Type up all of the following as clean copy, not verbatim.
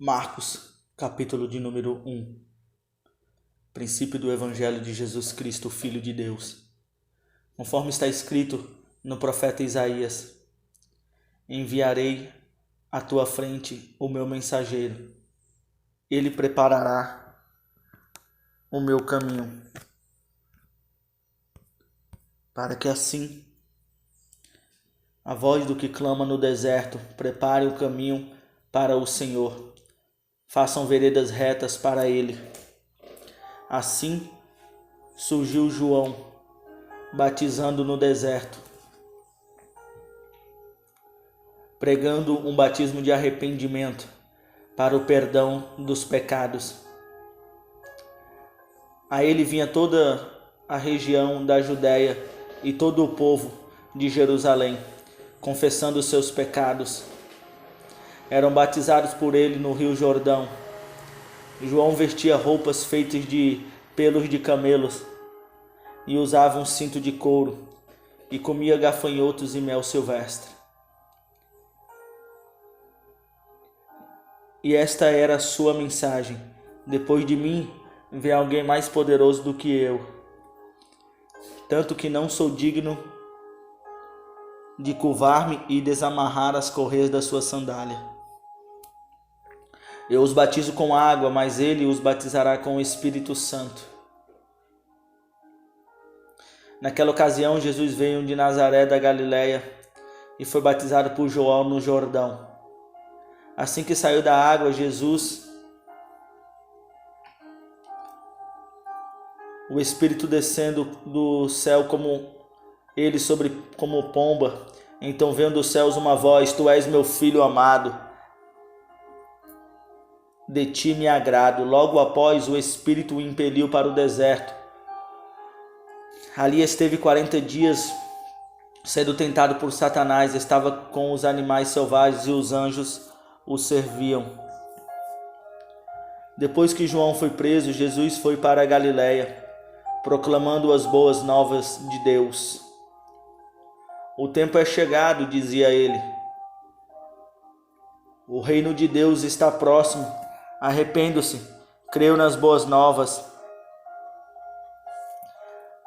Marcos, capítulo de número 1. Princípio do Evangelho de Jesus Cristo, Filho de Deus. Conforme está escrito no profeta Isaías: enviarei à tua frente o meu mensageiro. Ele preparará o meu caminho, para que assim a voz do que clama no deserto prepare o caminho para o Senhor. Façam veredas retas para ele. Assim surgiu João, batizando no deserto, pregando um batismo de arrependimento para o perdão dos pecados. A ele vinha toda a região da Judéia e todo o povo de Jerusalém, confessando os seus pecados. Eram batizados por ele no Rio Jordão. João vestia roupas feitas de pelos de camelos e usava um cinto de couro e comia gafanhotos e mel silvestre. E esta era a sua mensagem: depois de mim vem alguém mais poderoso do que eu, tanto que não sou digno de curvar-me e desamarrar as correias da sua sandália. Eu os batizo com água, mas ele os batizará com o Espírito Santo. Naquela ocasião, Jesus veio de Nazaré da Galileia e foi batizado por João no Jordão. Assim que saiu da água, o Espírito descendo do céu como pomba. Então veio dos céus uma voz: Tu és meu filho amado, de ti me agrado. Logo após, o Espírito o impeliu para o deserto. Ali esteve 40 dias sendo tentado por Satanás. Estava com os animais selvagens e os anjos o serviam. Depois que João foi preso, Jesus foi para a Galileia, proclamando as boas novas de Deus. O tempo é chegado, dizia ele. O reino de Deus está próximo. Arrependo-se, creu nas boas novas.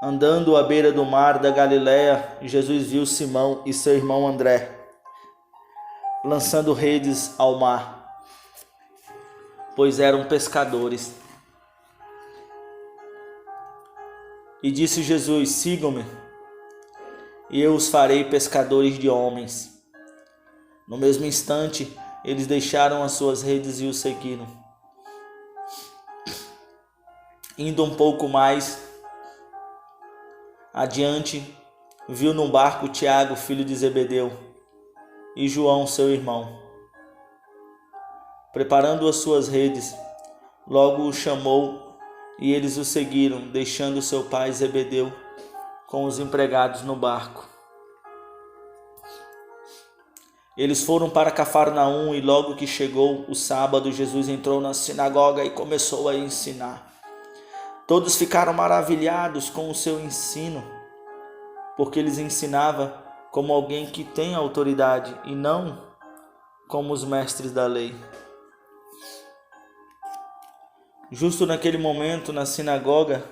Andando à beira do mar da Galileia, Jesus viu Simão e seu irmão André lançando redes ao mar, pois eram pescadores. E disse Jesus: sigam-me, e eu os farei pescadores de homens. No mesmo instante, eles deixaram as suas redes e o seguiram. Indo um pouco mais adiante, viu num barco Tiago, filho de Zebedeu, e João, seu irmão, preparando as suas redes. Logo o chamou e eles o seguiram, deixando seu pai Zebedeu com os empregados no barco. Eles foram para Cafarnaum e logo que chegou o sábado, Jesus entrou na sinagoga e começou a ensinar. Todos ficaram maravilhados com o seu ensino, porque ele ensinava como alguém que tem autoridade e não como os mestres da lei. Justo naquele momento, na sinagoga,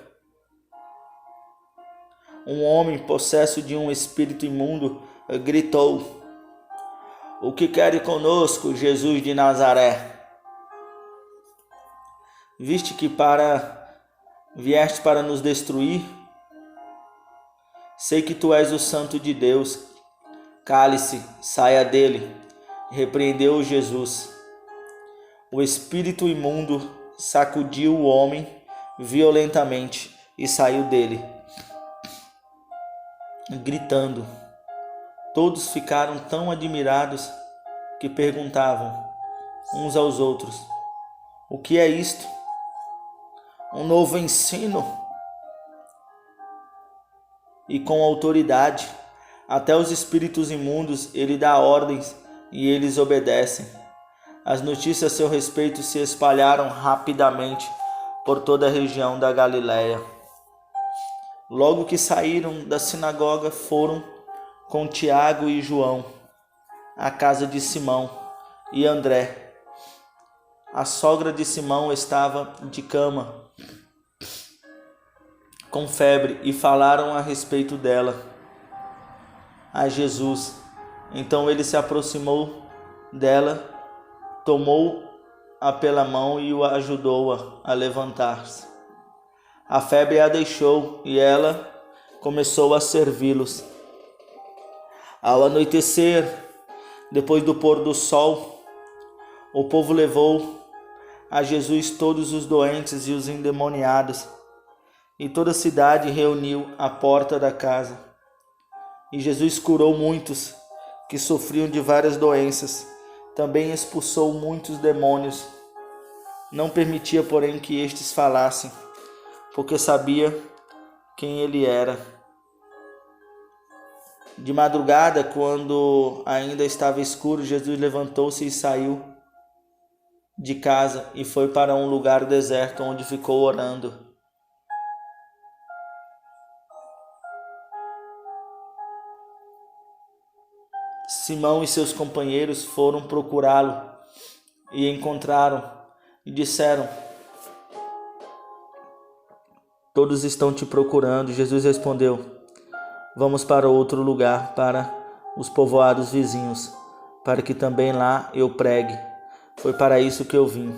um homem possesso de um espírito imundo gritou: O que quer conosco, Jesus de Nazaré? Viste que vieste para nos destruir? Sei que tu és o Santo de Deus. Cale-se, saia dele, repreendeu Jesus. O espírito imundo sacudiu o homem violentamente e saiu dele, gritando. Todos ficaram tão admirados que perguntavam uns aos outros: o que é isto? Um novo ensino? E com autoridade, até os espíritos imundos ele dá ordens e eles obedecem. As notícias a seu respeito se espalharam rapidamente por toda a região da Galileia. Logo que saíram da sinagoga, foram com Tiago e João à casa de Simão e André. a sogra de Simão estava de cama, com febre, e falaram a respeito dela a Jesus. Então ele se aproximou dela, tomou-a pela mão e o ajudou a levantar-se. A febre a deixou e ela começou a servi-los. Ao anoitecer, depois do pôr do sol, o povo levou a Jesus todos os doentes e os endemoniados, e toda a cidade reuniu à porta da casa. E Jesus curou muitos que sofriam de várias doenças, também expulsou muitos demônios. Não permitia, porém, que estes falassem, porque sabia quem ele era. De madrugada, quando ainda estava escuro, Jesus levantou-se e saiu de casa e foi para um lugar deserto, onde ficou orando. Simão e seus companheiros foram procurá-lo e encontraram e disseram: "Todos estão te procurando." Jesus respondeu: "Vamos para outro lugar, para os povoados vizinhos, para que também lá eu pregue. Foi para isso que eu vim."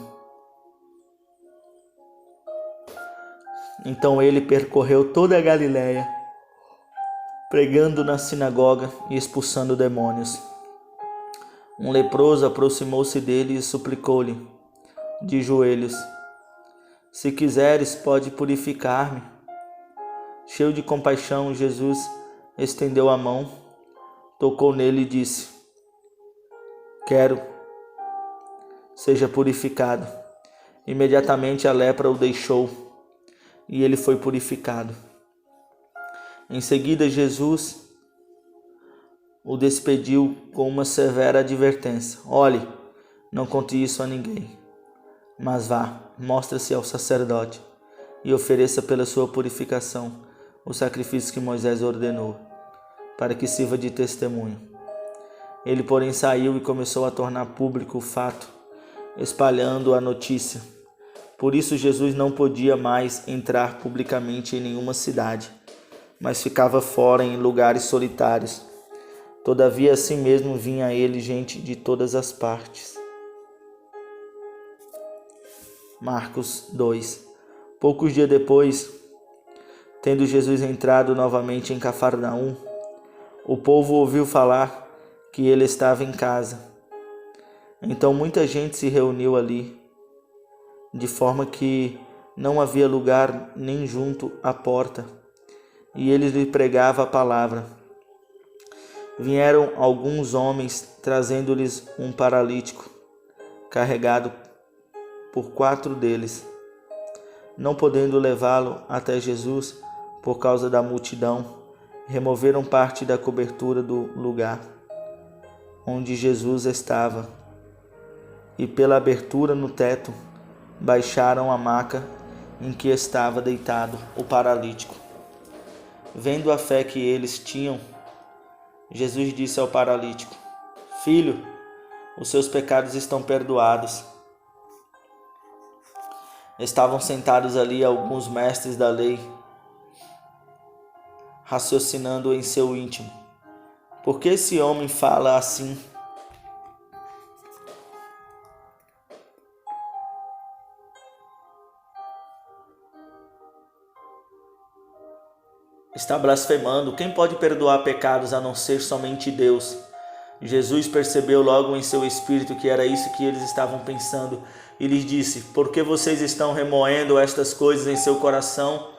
Então ele percorreu toda a Galiléia, pregando na sinagoga e expulsando demônios. Um leproso aproximou-se dele e suplicou-lhe, de joelhos: "Se quiseres, pode purificar-me." Cheio de compaixão, Jesus estendeu a mão, tocou nele e disse: "Quero, seja purificado." Imediatamente a lepra o deixou e ele foi purificado. Em seguida, Jesus o despediu com uma severa advertência: "Olhe, não conte isso a ninguém, mas vá, mostre-se ao sacerdote e ofereça pela sua purificação o sacrifício que Moisés ordenou, para que sirva de testemunho." Ele, porém, saiu e começou a tornar público o fato, espalhando a notícia. Por isso, Jesus não podia mais entrar publicamente em nenhuma cidade, mas ficava fora em lugares solitários. Todavia, assim mesmo vinha a ele gente de todas as partes. Marcos 2. Poucos dias depois, tendo Jesus entrado novamente em Cafarnaum, o povo ouviu falar que ele estava em casa. Então muita gente se reuniu ali, de forma que não havia lugar nem junto à porta, e ele lhe pregava a palavra. Vieram alguns homens, trazendo-lhes um paralítico, carregado por 4 deles. Não podendo levá-lo até Jesus por causa da multidão, removeram parte da cobertura do lugar onde Jesus estava, e pela abertura no teto baixaram a maca em que estava deitado o paralítico. Vendo a fé que eles tinham, Jesus disse ao paralítico: "Filho, os seus pecados estão perdoados." Estavam sentados ali alguns mestres da lei, raciocinando em seu íntimo: "Por que esse homem fala assim? Está blasfemando. Quem pode perdoar pecados a não ser somente Deus?" Jesus percebeu logo em seu espírito que era isso que eles estavam pensando e lhes disse: "Por que vocês estão remoendo estas coisas em seu coração?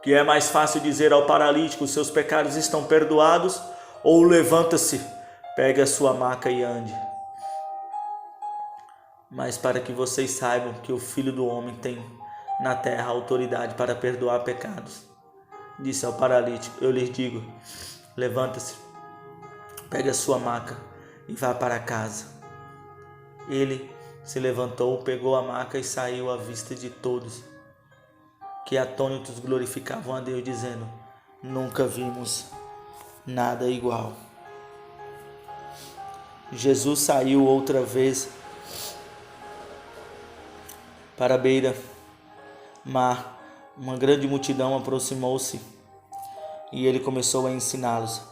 Que é mais fácil dizer ao paralítico: seus pecados estão perdoados, ou levanta-se, pegue a sua maca e ande. Mas para que vocês saibam que o Filho do Homem tem na terra autoridade para perdoar pecados, disse ao paralítico: eu lhes digo, levanta-se, pegue a sua maca e vá para casa. Ele se levantou, pegou a maca e saiu à vista de todos, que atônitos glorificavam a Deus, dizendo: nunca vimos nada igual. Jesus saiu outra vez para a beira-mar, uma grande multidão aproximou-se e ele começou a ensiná-los.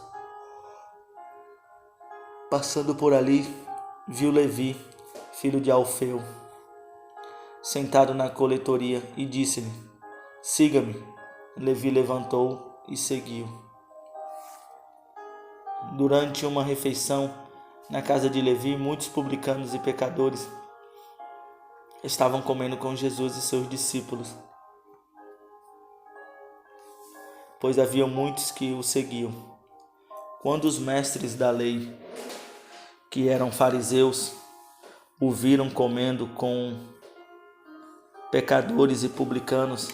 Passando por ali, viu Levi, filho de Alfeu, sentado na coletoria e disse-lhe: siga-me. Levi levantou e seguiu. Durante uma refeição na casa de Levi, muitos publicanos e pecadores estavam comendo com Jesus e seus discípulos, pois havia muitos que o seguiam. Quando os mestres da lei, que eram fariseus, o viram comendo com pecadores e publicanos,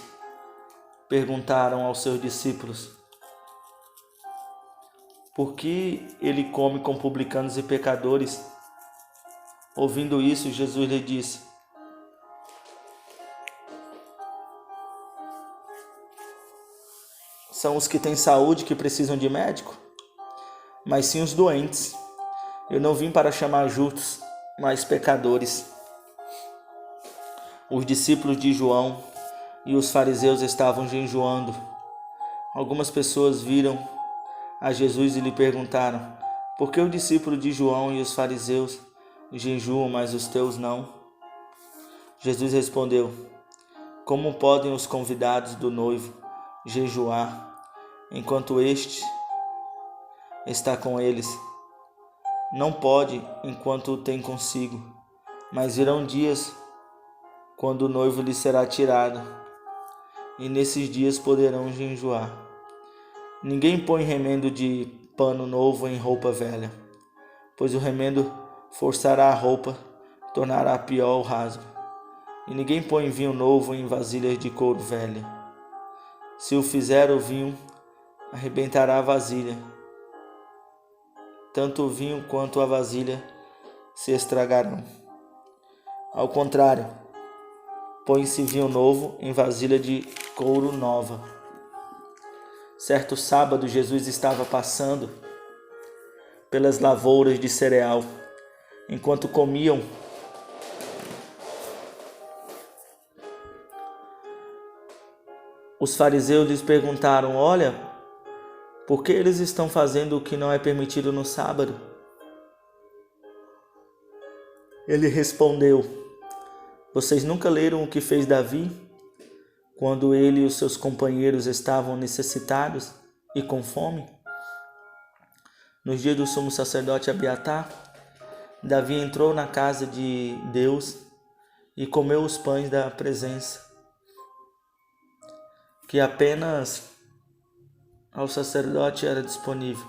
perguntaram aos seus discípulos: por que ele come com publicanos e pecadores? Ouvindo isso, Jesus lhe disse: são os que têm saúde que precisam de médico, mas sim os doentes. Eu não vim para chamar justos, mas pecadores. Os discípulos de João e os fariseus estavam jejuando. Algumas pessoas viram a Jesus e lhe perguntaram: por que o discípulo de João e os fariseus jejuam, mas os teus não? Jesus respondeu: como podem os convidados do noivo jejuar enquanto este está com eles? Não pode enquanto o tem consigo, mas virão dias quando o noivo lhe será tirado, e nesses dias poderão jejuar. Ninguém põe remendo de pano novo em roupa velha, pois o remendo forçará a roupa, tornará pior o rasgo. E ninguém põe vinho novo em vasilhas de couro velha. Se o fizer, o vinho arrebentará a vasilha. Tanto o vinho quanto a vasilha se estragarão. Ao contrário, põe-se vinho novo em vasilha de couro nova. Certo sábado, Jesus estava passando pelas lavouras de cereal. Enquanto comiam, os fariseus lhes perguntaram: olha, por que eles estão fazendo o que não é permitido no sábado? Ele respondeu: vocês nunca leram o que fez Davi, quando ele e os seus companheiros estavam necessitados e com fome? Nos dias do sumo sacerdote Abiatar, Davi entrou na casa de Deus e comeu os pães da presença, que apenas ao sacerdote era disponível.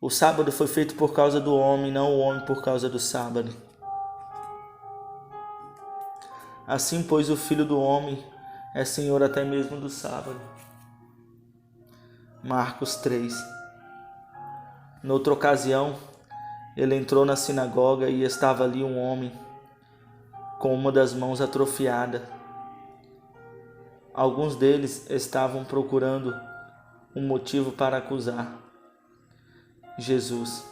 O sábado foi feito por causa do homem, não o homem por causa do sábado. Assim, pois, o Filho do Homem é Senhor até mesmo do sábado. Marcos 3. Noutra ocasião, ele entrou na sinagoga e estava ali um homem com uma das mãos atrofiada. Alguns deles estavam procurando um motivo para acusar Jesus.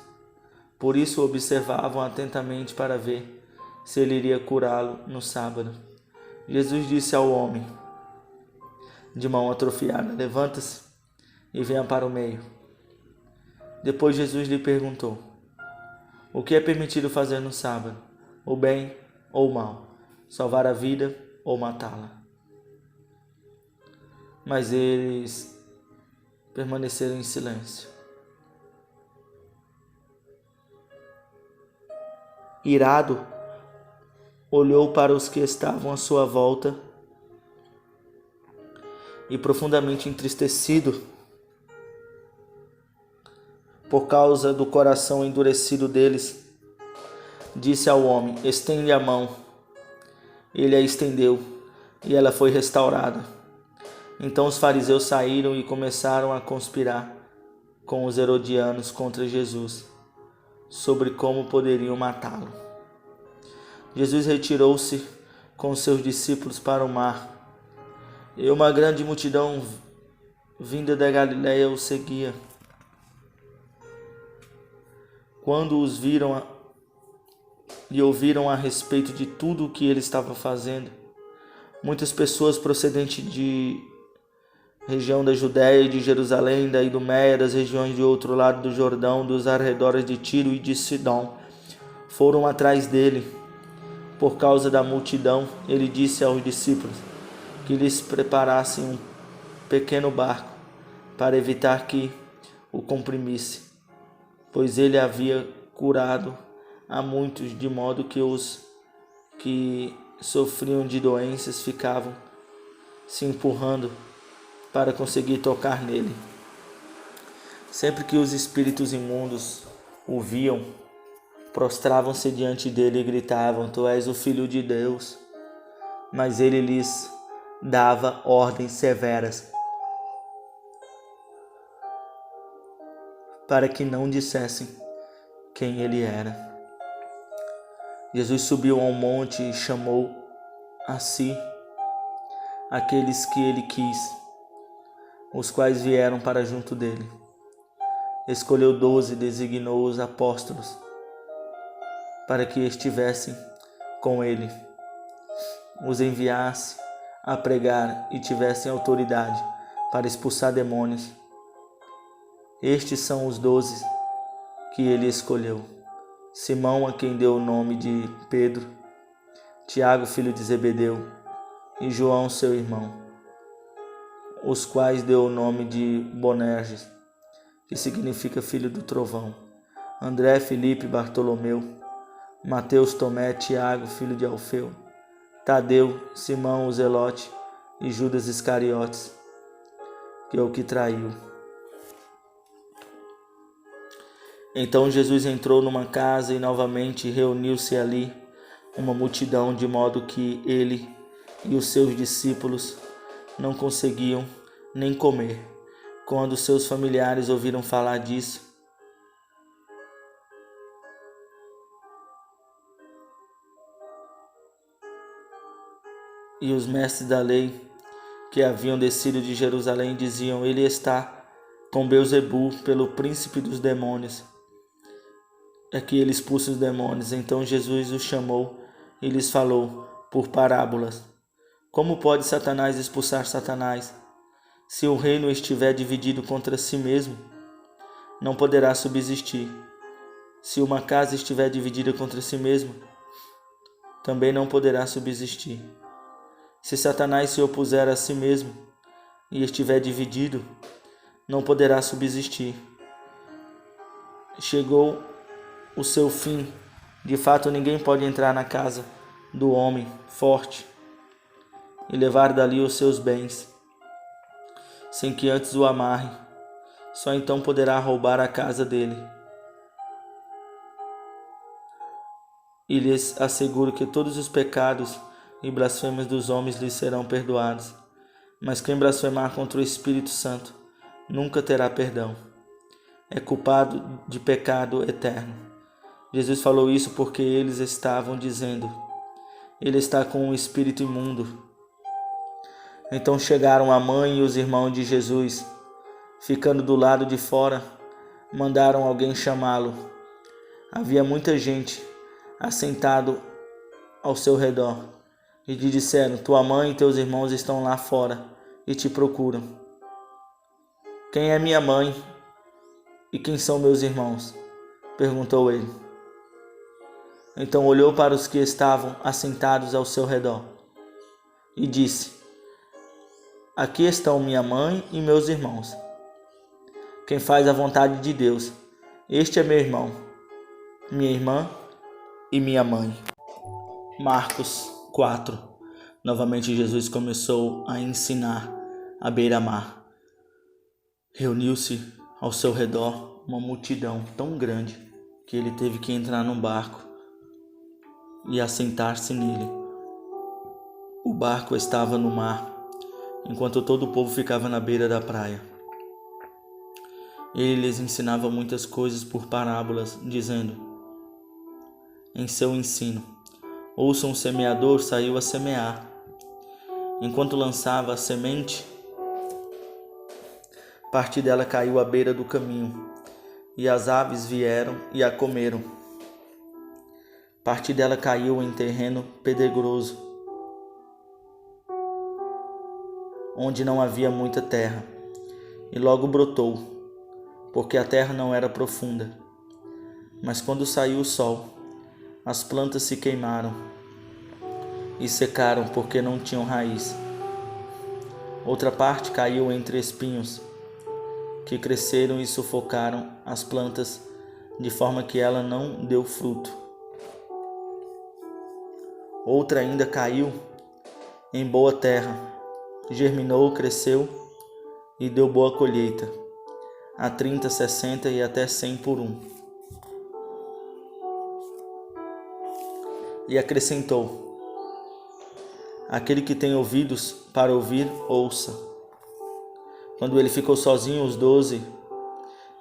Por isso observavam atentamente para ver se ele iria curá-lo no sábado. Jesus disse ao homem de mão atrofiada: levanta-se e venha para o meio. Depois Jesus lhe perguntou: o que é permitido fazer no sábado? O bem ou o mal? Salvar a vida ou matá-la? Mas eles permaneceram em silêncio. Irado, olhou para os que estavam à sua volta e, profundamente entristecido por causa do coração endurecido deles, disse ao homem: estende a mão. Ele a estendeu e ela foi restaurada. Então os fariseus saíram e começaram a conspirar com os herodianos contra Jesus, sobre como poderiam matá-lo. Jesus retirou-se com seus discípulos para o mar, e uma grande multidão vinda da Galiléia o seguia. Quando os viram, e ouviram a respeito de tudo o que ele estava fazendo. Muitas pessoas procedentes de região da Judéia e de Jerusalém, da Idumeia, das regiões de outro lado do Jordão, dos arredores de Tiro e de Sidom, foram atrás dele. Por causa da multidão, ele disse aos discípulos que lhes preparassem um pequeno barco para evitar que o comprimisse, pois ele havia curado a muitos, de modo que os que sofriam de doenças ficavam se empurrando para conseguir tocar nele. Sempre que os espíritos imundos o viam, prostravam-se diante dele e gritavam: Tu és o Filho de Deus. Mas ele lhes dava ordens severas para que não dissessem quem ele era. Jesus subiu a um monte e chamou a si aqueles que ele quis, os quais vieram para junto dele. Escolheu 12 e designou os apóstolos para que estivessem com ele, os enviasse a pregar e tivessem autoridade para expulsar demônios. Estes são os 12 que ele escolheu: Simão, a quem deu o nome de Pedro, Tiago, filho de Zebedeu, e João, seu irmão, os quais deu o nome de Boanerges, que significa filho do trovão, André, Filipe, Bartolomeu, Mateus, Tomé, Tiago, filho de Alfeu, Tadeu, Simão, o Zelote, e Judas Iscariotes, que é o que traiu. Então Jesus entrou numa casa e novamente reuniu-se ali uma multidão, de modo que ele e os seus discípulos não conseguiam nem comer. Quando seus familiares ouviram falar disso, e os mestres da lei que haviam descido de Jerusalém diziam: Ele está com Beelzebu, pelo príncipe dos demônios, é que ele expulsa os demônios. Então Jesus os chamou e lhes falou por parábolas: Como pode Satanás expulsar Satanás? Se o reino estiver dividido contra si mesmo, não poderá subsistir. Se uma casa estiver dividida contra si mesma, também não poderá subsistir. Se Satanás se opuser a si mesmo e estiver dividido, não poderá subsistir. Chegou o seu fim. De fato, ninguém pode entrar na casa do homem forte e levar dali os seus bens, sem que antes o amarre. Só então poderá roubar a casa dele. E lhes asseguro que todos os pecados e blasfêmias dos homens lhes serão perdoados, mas quem blasfemar contra o Espírito Santo nunca terá perdão. É culpado de pecado eterno. Jesus falou isso porque eles estavam dizendo: Ele está com um espírito imundo. Então chegaram a mãe e os irmãos de Jesus. Ficando do lado de fora, mandaram alguém chamá-lo. Havia muita gente assentado ao seu redor, e lhe disseram: Tua mãe e teus irmãos estão lá fora e te procuram. Quem é minha mãe e quem são meus irmãos? Perguntou ele. Então olhou para os que estavam assentados ao seu redor e disse: Aqui estão minha mãe e meus irmãos. Quem faz a vontade de Deus, este é meu irmão, minha irmã e minha mãe. Marcos 4. Novamente Jesus começou a ensinar à beira-mar. Reuniu-se ao seu redor uma multidão tão grande que ele teve que entrar num barco e assentar-se nele. O barco estava no mar, enquanto todo o povo ficava na beira da praia. Ele lhes ensinava muitas coisas por parábolas, dizendo em seu ensino: Ouça, um semeador saiu a semear. Enquanto lançava a semente, parte dela caiu à beira do caminho, e as aves vieram e a comeram. Parte dela caiu em terreno pedregoso, onde não havia muita terra, e logo brotou, porque a terra não era profunda. Mas quando saiu o sol, as plantas se queimaram e secaram, porque não tinham raiz. Outra parte caiu entre espinhos, que cresceram e sufocaram as plantas, de forma que ela não deu fruto. Outra ainda caiu em boa terra, germinou, cresceu e deu boa colheita, a 30, 60 e até 100 por um. E acrescentou: aquele que tem ouvidos para ouvir, ouça. Quando ele ficou sozinho, os 12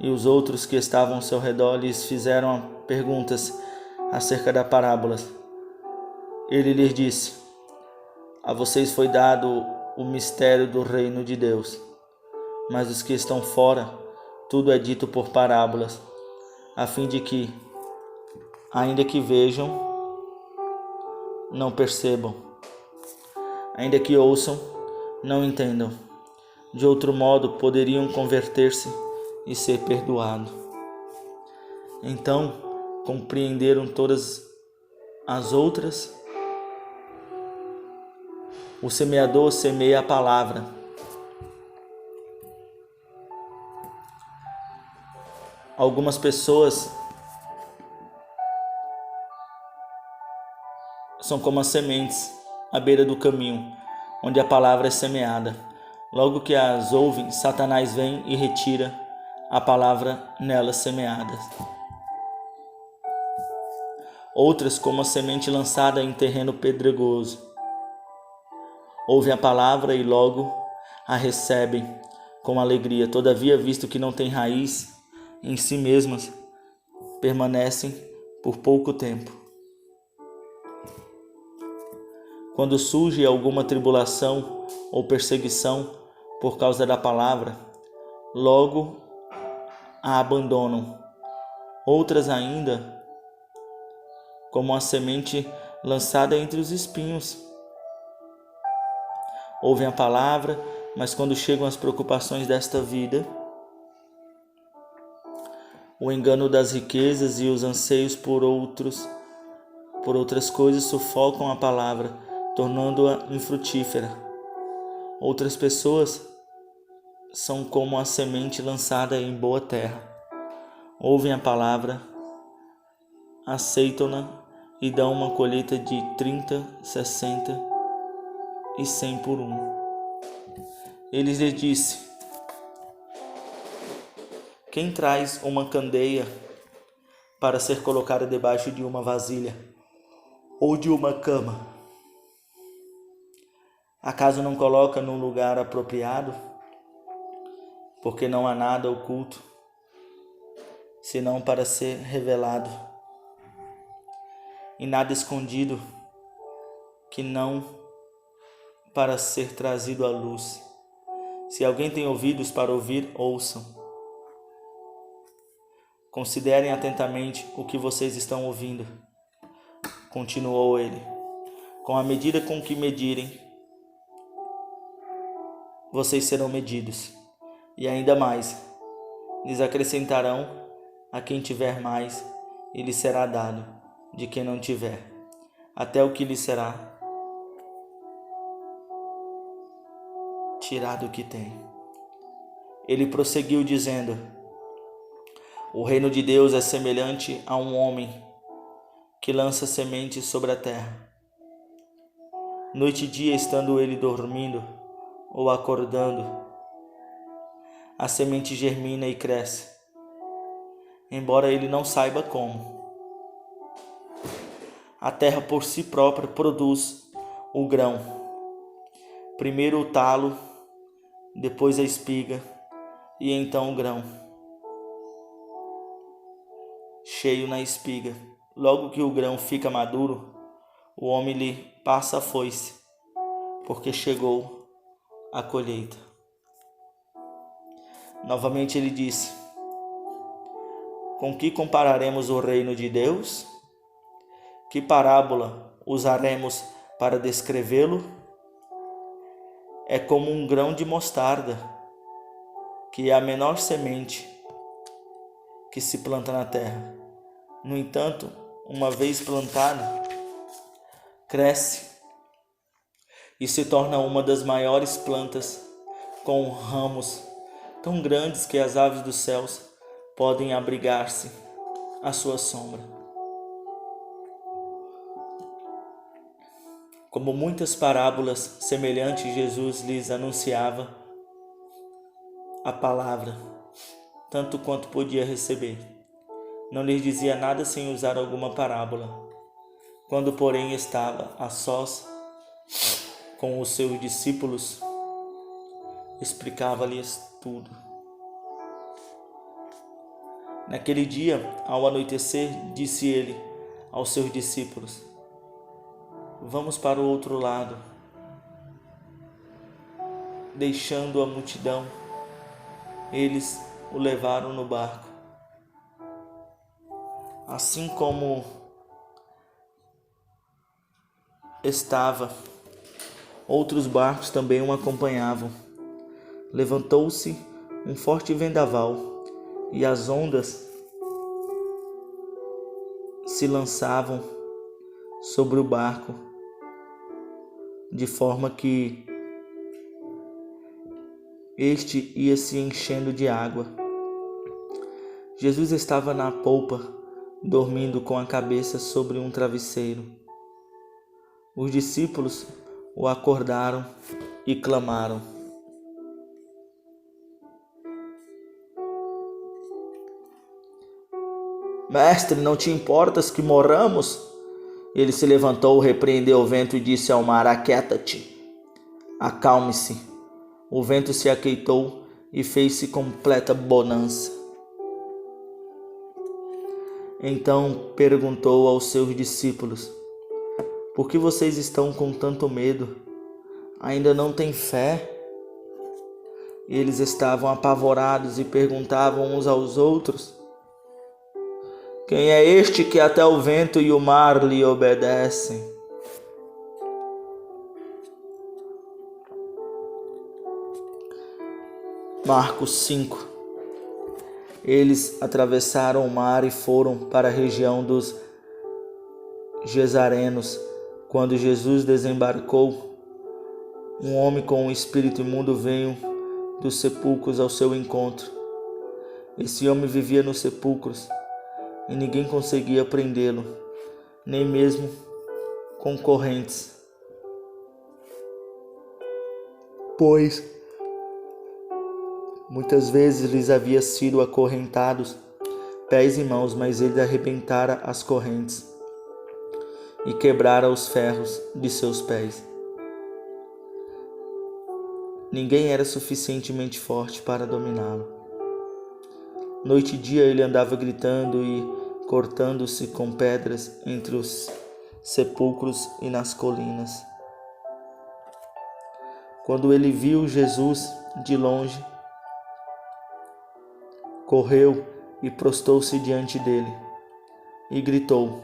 e os outros que estavam ao seu redor lhes fizeram perguntas acerca da parábola. Ele lhes disse: a vocês foi dado o mistério do reino de Deus, mas os que estão fora, tudo é dito por parábolas, a fim de que, ainda que vejam, não percebam, ainda que ouçam, não entendam. De outro modo, poderiam converter-se e ser perdoados. Então, compreenderam todas as outras. O semeador semeia a palavra. Algumas pessoas são como as sementes à beira do caminho, onde a palavra é semeada. Logo que as ouvem, Satanás vem e retira a palavra nelas semeada. Outras, como a semente lançada em terreno pedregoso, ouvem a palavra e logo a recebem com alegria. Todavia, visto que não têm raiz em si mesmas, permanecem por pouco tempo. Quando surge alguma tribulação ou perseguição por causa da palavra, logo a abandonam. Outras ainda, como a semente lançada entre os espinhos, ouvem a palavra, mas quando chegam as preocupações desta vida, o engano das riquezas e os anseios por outras coisas sufocam a palavra, tornando-a infrutífera. Outras pessoas são como a semente lançada em boa terra. Ouvem a palavra, aceitam-na e dão uma colheita de 30, 60 e 100 por um. Ele lhe disse: quem traz uma candeia para ser colocada debaixo de uma vasilha ou de uma cama? Acaso não coloca num lugar apropriado? Porque não há nada oculto, senão para ser revelado, e nada escondido, que não para ser trazido à luz. Se alguém tem ouvidos para ouvir, ouçam. Considerem atentamente o que vocês estão ouvindo. Continuou ele. Com a medida com que medirem, vocês serão medidos. E ainda mais, lhes acrescentarão: a quem tiver mais, e lhe será dado, de quem não tiver, até o que lhe será tirado o que tem. Ele prosseguiu dizendo: o reino de Deus é semelhante a um homem que lança sementes sobre a terra. Noite e dia, estando ele dormindo ou acordando, a semente germina e cresce, embora ele não saiba como. A terra por si própria produz o grão. Primeiro o talo, depois a espiga, e então o grão, cheio na espiga. Logo que o grão fica maduro, o homem lhe passa a foice, porque chegou a colheita. Novamente ele disse: com que compararemos o reino de Deus? Que parábola usaremos para descrevê-lo? É como um grão de mostarda, que é a menor semente que se planta na terra. No entanto, uma vez plantado, cresce e se torna uma das maiores plantas, com ramos tão grandes que as aves dos céus podem abrigar-se à sua sombra. Como muitas parábolas semelhantes, Jesus lhes anunciava a palavra, tanto quanto podia receber. Não lhes dizia nada sem usar alguma parábola. Quando, porém, estava a sós com os seus discípulos, explicava-lhes tudo. Naquele dia, ao anoitecer, disse ele aos seus discípulos: Vamos para o outro lado. Deixando a multidão, eles o levaram no barco. Assim como estava, outros barcos também o acompanhavam. Levantou-se um forte vendaval e as ondas se lançavam sobre o barco, de forma que este ia se enchendo de água. Jesus estava na polpa, dormindo com a cabeça sobre um travesseiro. Os discípulos o acordaram e clamaram: Mestre, não te importas que morramos? Ele se levantou, repreendeu o vento e disse ao mar: Aquieta-te, acalme-se. O vento se aquietou e fez-se completa bonança. Então perguntou aos seus discípulos: Por que vocês estão com tanto medo? Ainda não têm fé? Eles estavam apavorados e perguntavam uns aos outros: Quem é este que até o vento e o mar lhe obedecem? Marcos 5. Eles atravessaram o mar e foram para a região dos Gesarenos. Quando Jesus desembarcou, um homem com um espírito imundo veio dos sepulcros ao seu encontro. Esse homem vivia nos sepulcros e ninguém conseguia prendê-lo, nem mesmo com correntes, pois muitas vezes lhes havia sido acorrentados pés e mãos, mas ele arrebentara as correntes e quebrara os ferros de seus pés. Ninguém era suficientemente forte para dominá-lo. Noite e dia ele andava gritando e cortando-se com pedras entre os sepulcros e nas colinas. Quando ele viu Jesus de longe, correu e prostou-se diante dele e gritou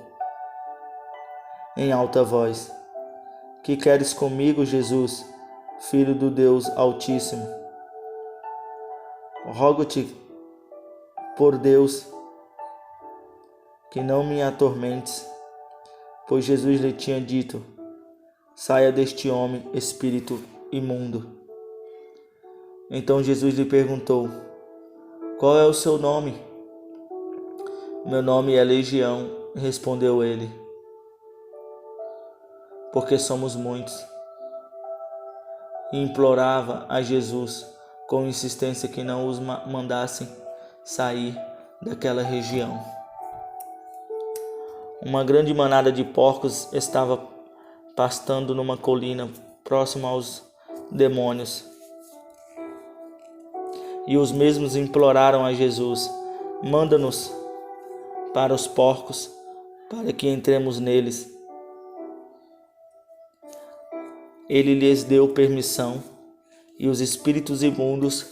em alta voz: Que queres comigo, Jesus, Filho do Deus Altíssimo? Rogo-te, por Deus, que não me atormentes. Pois Jesus lhe tinha dito: Saia deste homem, espírito imundo. Então Jesus lhe perguntou: Qual é o seu nome? Meu nome é Legião, respondeu ele, porque somos muitos. E implorava a Jesus com insistência que não os mandassem sair daquela região. Uma grande manada de porcos estava pastando numa colina próxima aos demônios. E os mesmos imploraram a Jesus: Manda-nos para os porcos, para que entremos neles. Ele lhes deu permissão, e os espíritos imundos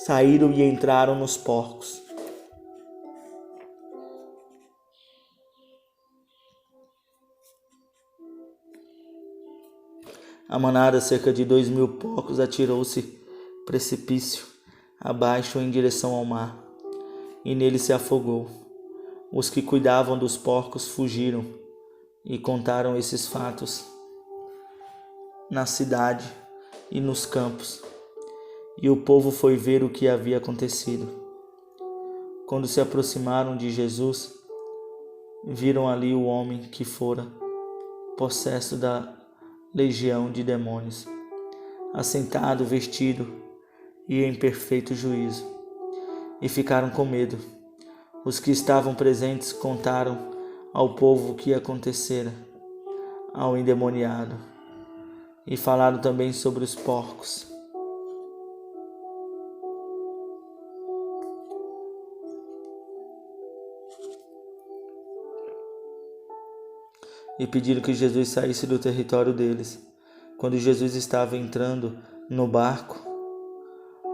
saíram e entraram nos porcos. A manada, cerca de 2.000 porcos, atirou-se precipício abaixo em direção ao mar, e nele se afogou. Os que cuidavam dos porcos fugiram e contaram esses fatos na cidade e nos campos, e o povo foi ver o que havia acontecido. Quando se aproximaram de Jesus, viram ali o homem que fora possesso da legião de demônios, assentado, vestido e em perfeito juízo, e ficaram com medo. Os que estavam presentes contaram ao povo o que acontecera ao endemoniado, e falaram também sobre os porcos. E pediram que Jesus saísse do território deles. Quando Jesus estava entrando no barco,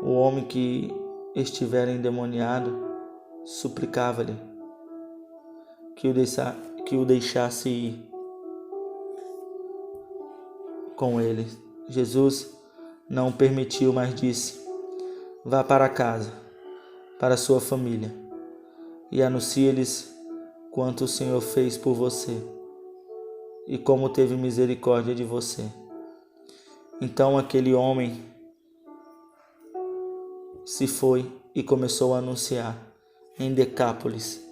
o homem que estivera endemoniado suplicava-lhe que o deixasse ir com ele. Jesus não o permitiu, mas disse: vá para casa, para sua família, e anuncie-lhes quanto o Senhor fez por você e como teve misericórdia de você. Então aquele homem se foi e começou a anunciar em Decápolis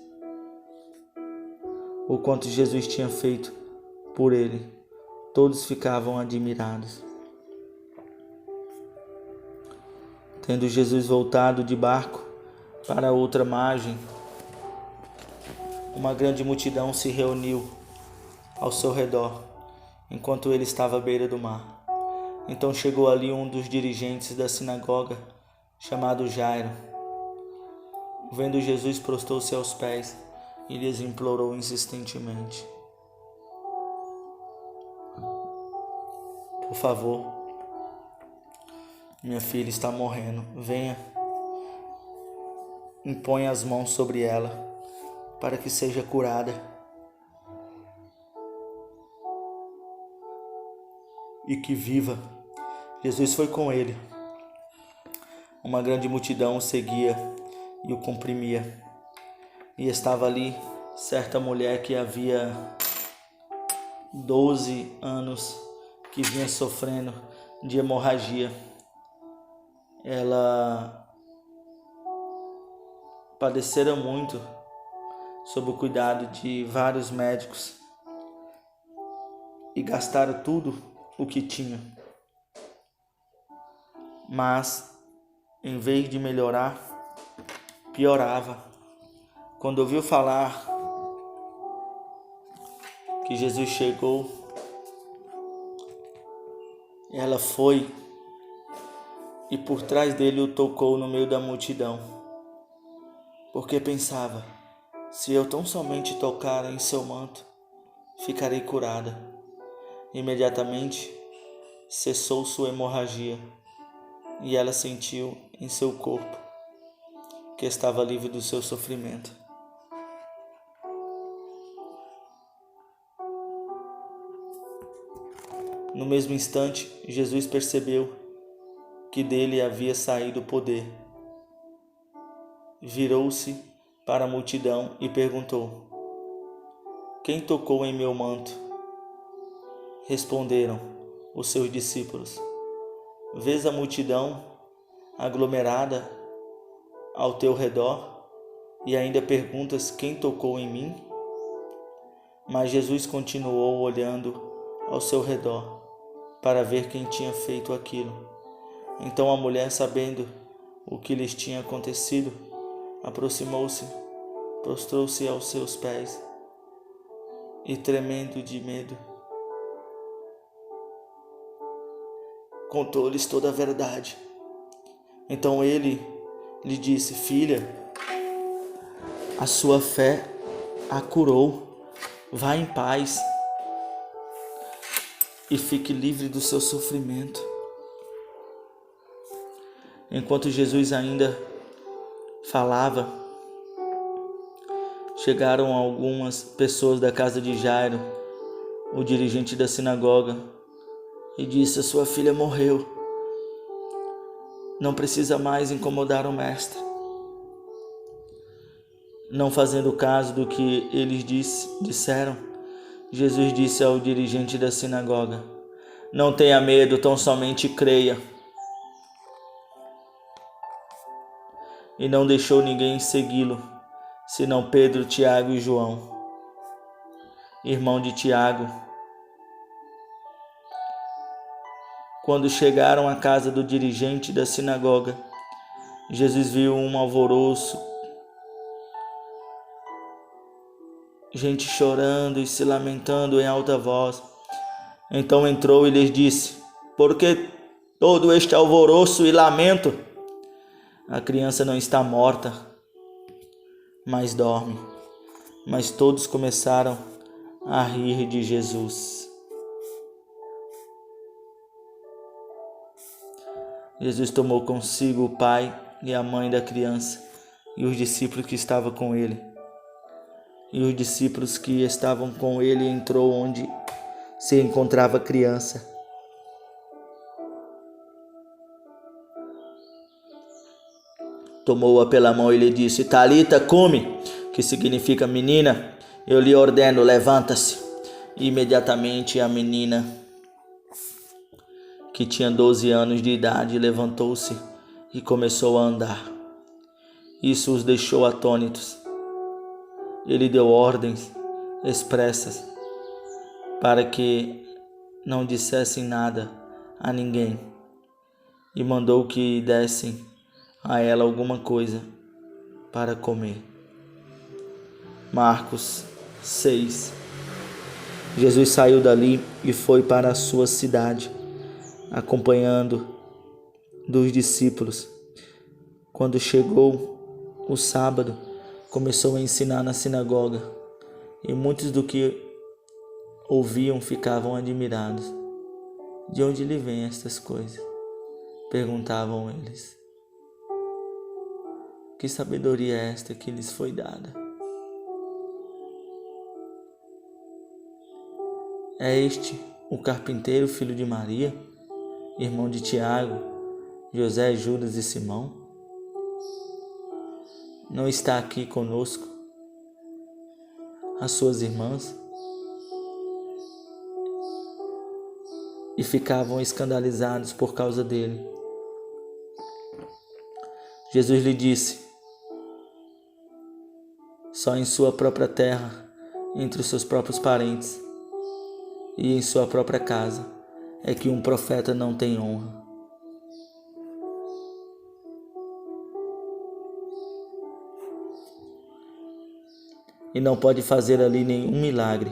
o quanto Jesus tinha feito por ele. Todos ficavam admirados. Tendo Jesus voltado de barco para outra margem, uma grande multidão se reuniu ao seu redor, enquanto ele estava à beira do mar. Então chegou ali um dos dirigentes da sinagoga, chamado Jairo. Vendo Jesus, prostou-se aos pés e lhes implorou insistentemente: por favor, minha filha está morrendo. Venha, imponha as mãos sobre ela, para que seja curada e que viva. Jesus foi com ele. Uma grande multidão o seguia e o comprimia. E estava ali certa mulher que havia 12 anos que vinha sofrendo de hemorragia. Ela padecera muito sob o cuidado de vários médicos e gastaram tudo o que tinha. Mas, em vez de melhorar, piorava. Quando ouviu falar que Jesus chegou, ela foi e por trás dele o tocou no meio da multidão, porque pensava: se eu tão somente tocar em seu manto, ficarei curada. Imediatamente cessou sua hemorragia e ela sentiu em seu corpo que estava livre do seu sofrimento. No mesmo instante, Jesus percebeu que dele havia saído o poder. Virou-se para a multidão e perguntou: quem tocou em meu manto? Responderam os seus discípulos: vês a multidão aglomerada ao teu redor e ainda perguntas quem tocou em mim? Mas Jesus continuou olhando ao seu redor para ver quem tinha feito aquilo. Então a mulher, sabendo o que lhes tinha acontecido, aproximou-se, prostrou-se aos seus pés e, tremendo de medo, contou-lhes toda a verdade. Então ele lhe disse: filha, a sua fé a curou. Vá em paz e fique livre do seu sofrimento. Enquanto Jesus ainda falava, chegaram algumas pessoas da casa de Jairo, o dirigente da sinagoga, e disse: a sua filha morreu. Não precisa mais incomodar o mestre. Não fazendo caso do que eles disseram, Jesus disse ao dirigente da sinagoga: não tenha medo, tão somente creia. E não deixou ninguém segui-lo, senão Pedro, Tiago e João, irmão de Tiago. Quando chegaram à casa do dirigente da sinagoga, Jesus viu um alvoroço, gente chorando e se lamentando em alta voz. Então entrou e lhes disse: por que todo este alvoroço e lamento? A criança não está morta, mas dorme. Mas todos começaram a rir de Jesus. Jesus tomou consigo o pai e a mãe da criança e os discípulos que estavam com ele. E os discípulos que estavam com ele entrou onde se encontrava a criança. Tomou-a pela mão e lhe disse: Talita cumi, que significa menina, eu lhe ordeno, levanta-se. E imediatamente a menina, que tinha 12 anos de idade, levantou-se e começou a andar. Isso os deixou atônitos. Ele deu ordens expressas para que não dissessem nada a ninguém e mandou que dessem a ela alguma coisa para comer. Marcos 6. Jesus saiu dali e foi para a sua cidade, acompanhando dos discípulos. Quando chegou o sábado, começou a ensinar na sinagoga, e muitos do que ouviam ficavam admirados. De onde lhe vêm estas coisas? Perguntavam eles. Que sabedoria é esta que lhes foi dada? É este o carpinteiro, filho de Maria, irmão de Tiago, José, Judas e Simão? Não está aqui conosco as suas irmãs? E ficavam escandalizados por causa dele. Jesus lhe disse: só em sua própria terra, entre os seus próprios parentes e em sua própria casa, é que um profeta não tem honra. E não pode fazer ali nenhum milagre,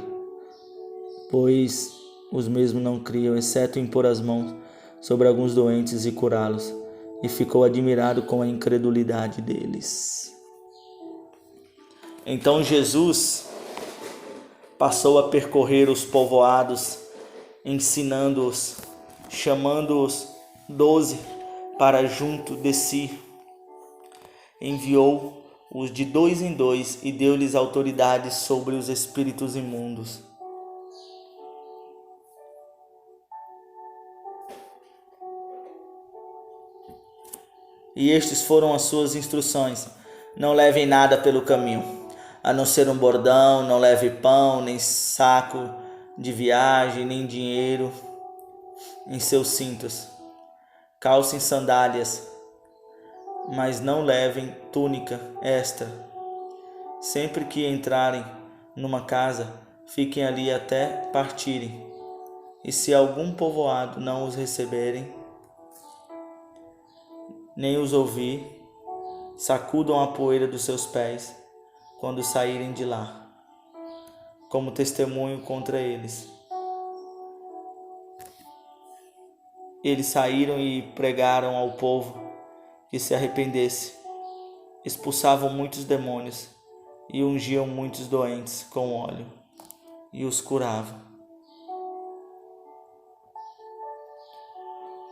pois os mesmos não criam, exceto impor as mãos sobre alguns doentes e curá-los. E ficou admirado com a incredulidade deles. Então Jesus passou a percorrer os povoados, ensinando-os, chamando-os 12 para junto de si. Enviou-os de 2 em 2 e deu-lhes autoridade sobre os espíritos imundos. E estes foram as suas instruções: não levem nada pelo caminho, a não ser um bordão, não leve pão, nem saco de viagem, nem dinheiro em seus cintos. Calcem sandálias, mas não levem túnica extra. Sempre que entrarem numa casa, fiquem ali até partirem. E se algum povoado não os receberem, nem os ouvir, sacudam a poeira dos seus pés quando saírem de lá, como testemunho contra eles. Eles saíram e pregaram ao povo que se arrependesse, expulsavam muitos demônios e ungiam muitos doentes com óleo e os curavam.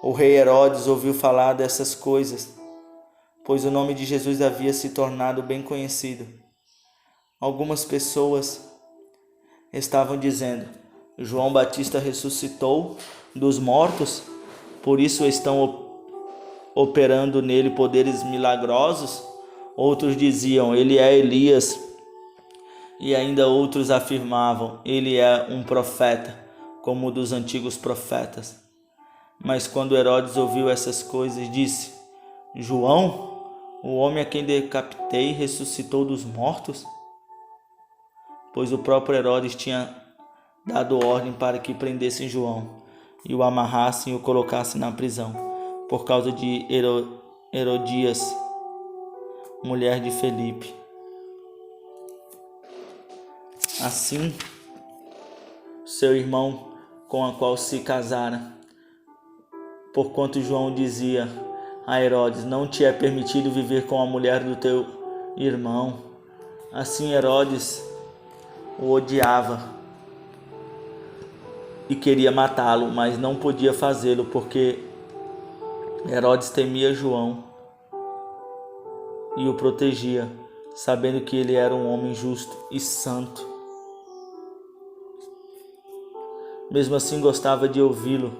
O rei Herodes ouviu falar dessas coisas, pois o nome de Jesus havia se tornado bem conhecido. Algumas pessoas estavam dizendo: João Batista ressuscitou dos mortos, por isso estão operando nele poderes milagrosos. Outros diziam, ele é Elias, e ainda outros afirmavam, ele é um profeta, como o dos antigos profetas. Mas quando Herodes ouviu essas coisas, disse, João, o homem a quem decapitei, ressuscitou dos mortos? Pois o próprio Herodes tinha dado ordem para que prendessem João e o amarrassem e o colocassem na prisão, por causa de Herodias, mulher de Felipe. Assim, seu irmão com a qual se casara, porquanto João dizia a Herodes, não te é permitido viver com a mulher do teu irmão. Assim Herodes o odiava e queria matá-lo, mas não podia fazê-lo, porque Herodes temia João e o protegia, sabendo que ele era um homem justo e santo. Mesmo assim gostava de ouvi-lo.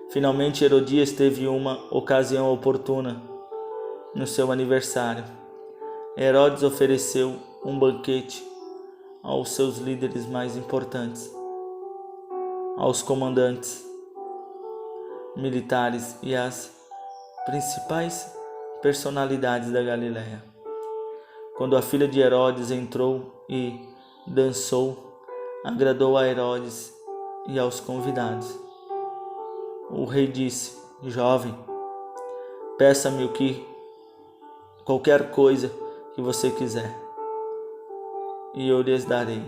Finalmente Herodias teve uma ocasião oportuna no seu aniversário. Herodes ofereceu um banquete aos seus líderes mais importantes, aos comandantes militares e às principais personalidades da Galileia. Quando a filha de Herodes entrou e dançou, agradou a Herodes e aos convidados. O rei disse, jovem, peça-me qualquer coisa que você quiser, e eu lhes darei.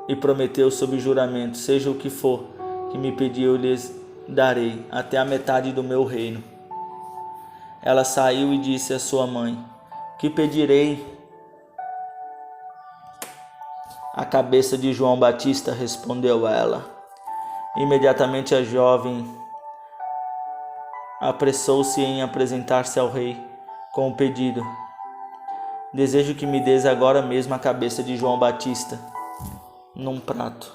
E prometeu sob juramento, seja o que for que me pedir, eu lhes darei, até a metade do meu reino. Ela saiu e disse à sua mãe, que pedirei? A cabeça de João Batista, respondeu ela. Imediatamente a jovem apressou-se em apresentar-se ao rei com o pedido, desejo que me des agora mesmo a cabeça de João Batista num prato.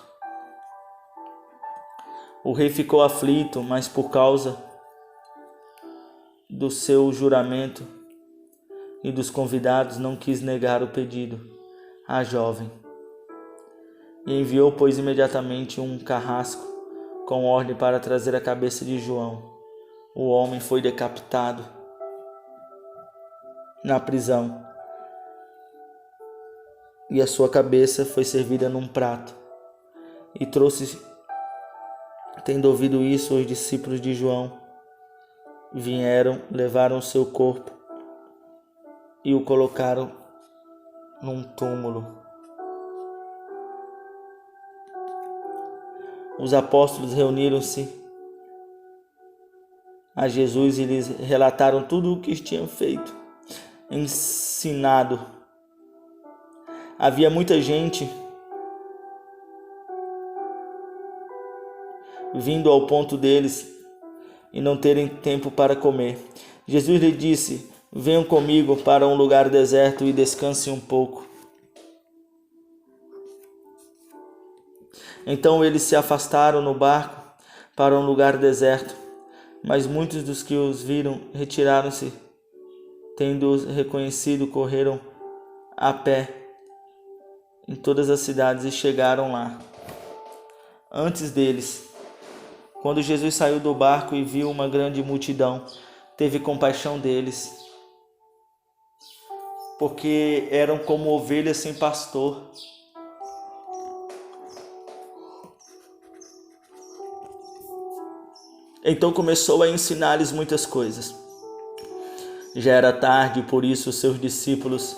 O rei ficou aflito, mas por causa do seu juramento e dos convidados não quis negar o pedido à jovem. E enviou, pois, imediatamente um carrasco com ordem para trazer a cabeça de João. O homem foi decapitado na prisão e a sua cabeça foi servida num prato. E tendo ouvido isso, os discípulos de João vieram, levaram o seu corpo e o colocaram num túmulo. Os apóstolos reuniram-se a Jesus e lhes relataram tudo o que tinham feito, ensinado. Havia muita gente vindo ao ponto deles e não terem tempo para comer. Jesus lhe disse, venham comigo para um lugar deserto e descansem um pouco. Então eles se afastaram no barco para um lugar deserto, mas muitos dos que os viram retiraram-se, tendo-os reconhecido, correram a pé em todas as cidades e chegaram lá antes deles. Quando Jesus saiu do barco e viu uma grande multidão, teve compaixão deles, porque eram como ovelhas sem pastor. Então começou a ensinar-lhes muitas coisas. Já era tarde, por isso seus discípulos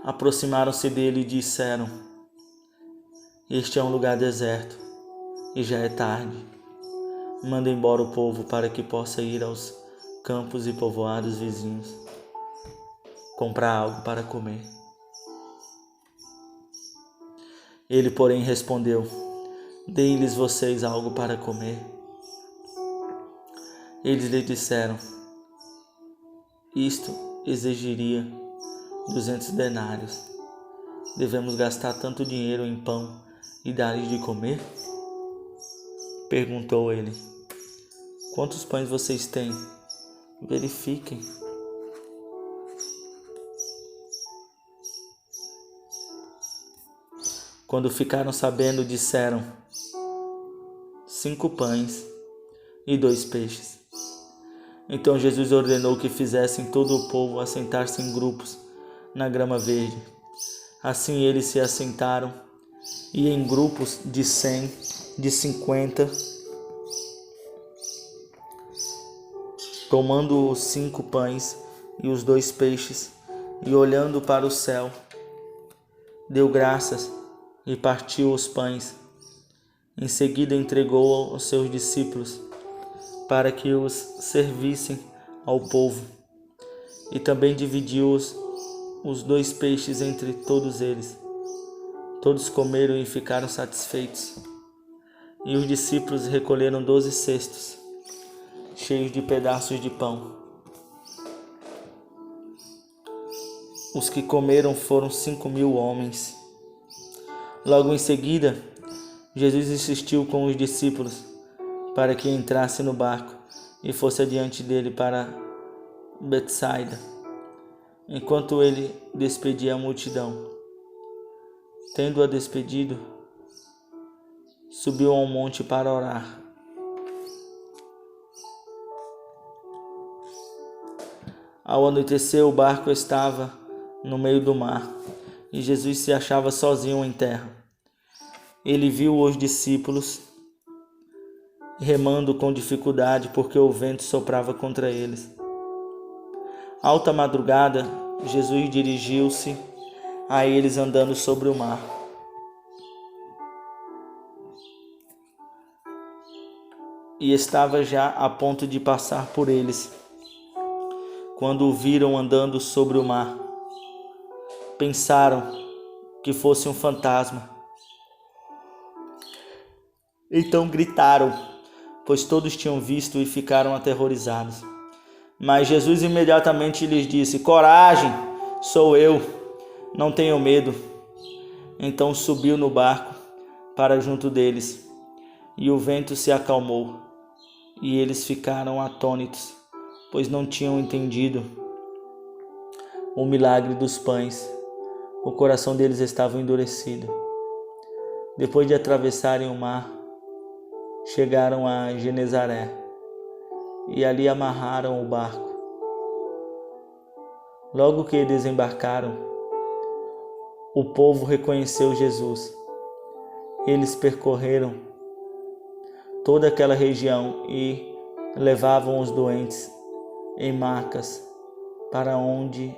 aproximaram-se dele e disseram, este é um lugar deserto e já é tarde. Manda embora o povo para que possa ir aos campos e povoados vizinhos, comprar algo para comer. Ele, porém, respondeu, deem-lhes vocês algo para comer. Eles lhe disseram, isto exigiria 200 denários. Devemos gastar tanto dinheiro em pão e dar-lhes de comer? Perguntou ele. Quantos pães vocês têm? Verifiquem. Quando ficaram sabendo, disseram: 5 pães e 2 peixes. Então Jesus ordenou que fizessem todo o povo assentar-se em grupos na grama verde. Assim eles se assentaram, e em grupos de 100, de 50, tomando os 5 pães e os 2 peixes, e olhando para o céu, deu graças e partiu os pães. Em seguida entregou aos seus discípulos para que os servissem ao povo, e também dividiu os 2 peixes entre todos eles. Todos comeram e ficaram satisfeitos. E os discípulos recolheram 12 cestos, cheios de pedaços de pão. Os que comeram foram 5.000 homens. Logo em seguida, Jesus insistiu com os discípulos para que entrasse no barco e fosse adiante dele para Betsaida, enquanto ele despedia a multidão. Tendo-a despedido, subiu ao monte para orar. Ao anoitecer, o barco estava no meio do mar e Jesus se achava sozinho em terra. Ele viu os discípulos remando com dificuldade porque o vento soprava contra eles. Alta madrugada, Jesus dirigiu-se a eles andando sobre o mar. E estava já a ponto de passar por eles, quando o viram andando sobre o mar. Pensaram que fosse um fantasma. Então gritaram, pois todos tinham visto e ficaram aterrorizados. Mas Jesus imediatamente lhes disse: coragem, sou eu, não tenham medo. Então subiu no barco para junto deles, e o vento se acalmou, e eles ficaram atônitos, pois não tinham entendido o milagre dos pães. O coração deles estava endurecido. Depois de atravessarem o mar, chegaram a Genezaré e ali amarraram o barco. Logo que desembarcaram, o povo reconheceu Jesus. Eles percorreram toda aquela região e levavam os doentes em macas para onde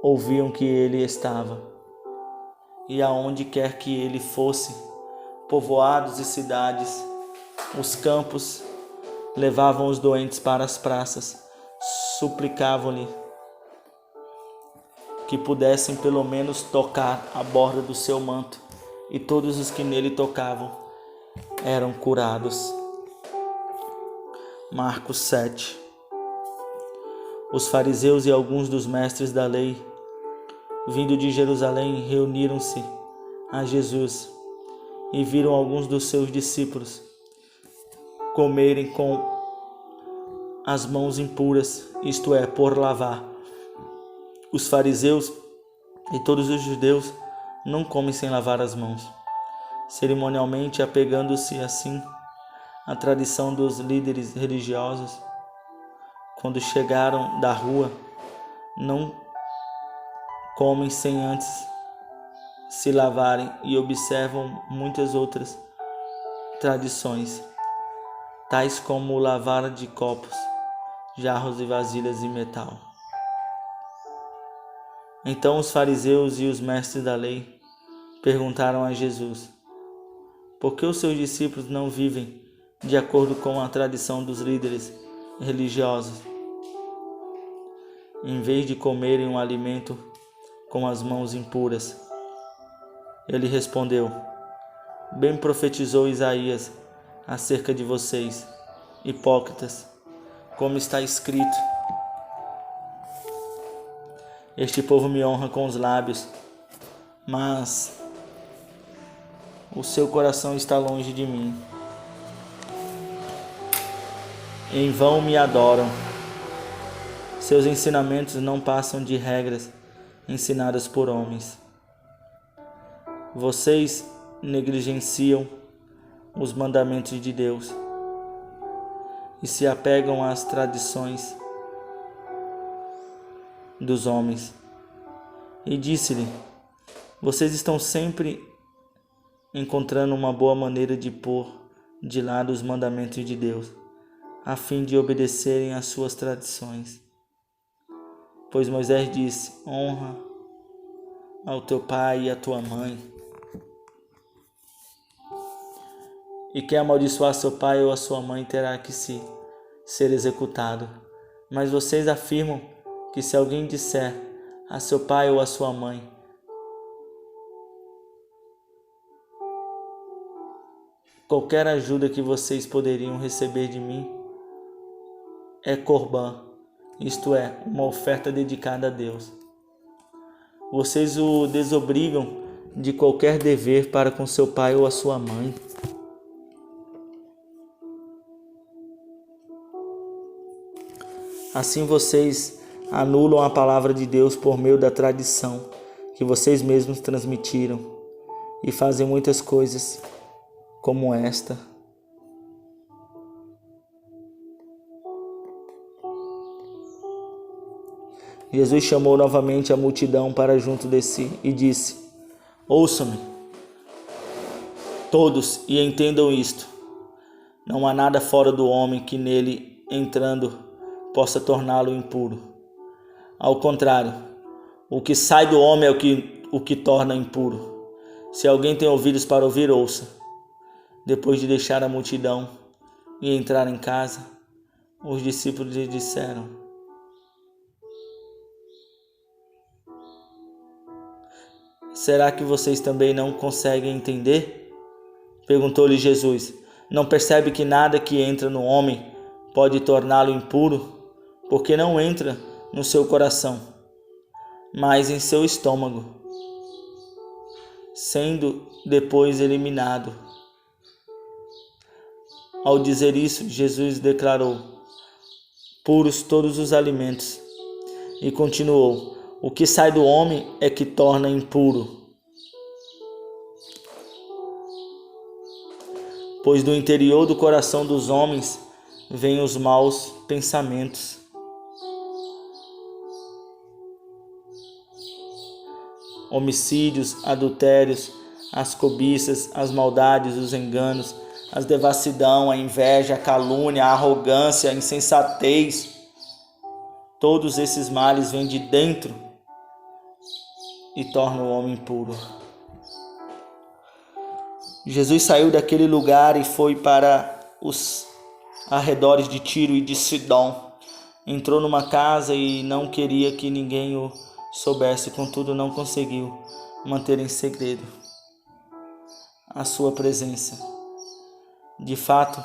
ouviam que ele estava. E aonde quer que ele fosse, povoados e cidades, os campos, levavam os doentes para as praças, suplicavam-lhe que pudessem pelo menos tocar a borda do seu manto, e todos os que nele tocavam eram curados. Marcos 7. Os fariseus e alguns dos mestres da lei, vindo de Jerusalém, reuniram-se a Jesus e viram alguns dos seus discípulos comerem com as mãos impuras, isto é, por lavar. Os fariseus e todos os judeus não comem sem lavar as mãos, cerimonialmente apegando-se assim à tradição dos líderes religiosos. Quando chegaram da rua, não comem sem antes se lavarem e observam muitas outras tradições, tais como o lavar de copos, jarros e vasilhas de metal. Então os fariseus e os mestres da lei perguntaram a Jesus: por que os seus discípulos não vivem de acordo com a tradição dos líderes religiosos, em vez de comerem um alimento com as mãos impuras? Ele respondeu: bem profetizou Isaías acerca de vocês, hipócritas, como está escrito: Este povo me honra com os lábios, mas o seu coração está longe de mim. Em vão me adoram. Seus ensinamentos não passam de regras ensinadas por homens. Vocês negligenciam os mandamentos de Deus e se apegam às tradições dos homens. E disse-lhe: vocês estão sempre encontrando uma boa maneira de pôr de lado os mandamentos de Deus, a fim de obedecerem às suas tradições. Pois Moisés disse: honra ao teu pai e à tua mãe. E quem amaldiçoar seu pai ou a sua mãe terá que ser executado. Mas vocês afirmam que se alguém disser a seu pai ou a sua mãe: qualquer ajuda que vocês poderiam receber de mim é corbã, isto é, uma oferta dedicada a Deus. Vocês o desobrigam de qualquer dever para com seu pai ou a sua mãe. Assim vocês anulam a palavra de Deus por meio da tradição que vocês mesmos transmitiram e fazem muitas coisas como esta. Jesus chamou novamente a multidão para junto de si e disse: ouçam-me todos e entendam isto. Não há nada fora do homem que nele entrando possa torná-lo impuro. Ao contrário, o que sai do homem é o que torna impuro. Se alguém tem ouvidos para ouvir, ouça. Depois de deixar a multidão e entrar em casa, os discípulos lhe disseram: será que vocês também não conseguem entender? Perguntou-lhe Jesus: não percebe que nada que entra no homem pode torná-lo impuro? Porque não entra no seu coração, mas em seu estômago, sendo depois eliminado. Ao dizer isso, Jesus declarou puros todos os alimentos e continuou: o que sai do homem é que torna impuro. Pois do interior do coração dos homens vêm os maus pensamentos, homicídios, adultérios, as cobiças, as maldades, os enganos, a devassidão, a inveja, a calúnia, a arrogância, a insensatez. Todos esses males vêm de dentro e tornam o homem impuro. Jesus saiu daquele lugar e foi para os arredores de Tiro e de Sidom. Entrou numa casa e não queria que ninguém o soubesse, contudo não conseguiu manter em segredo a sua presença. De fato,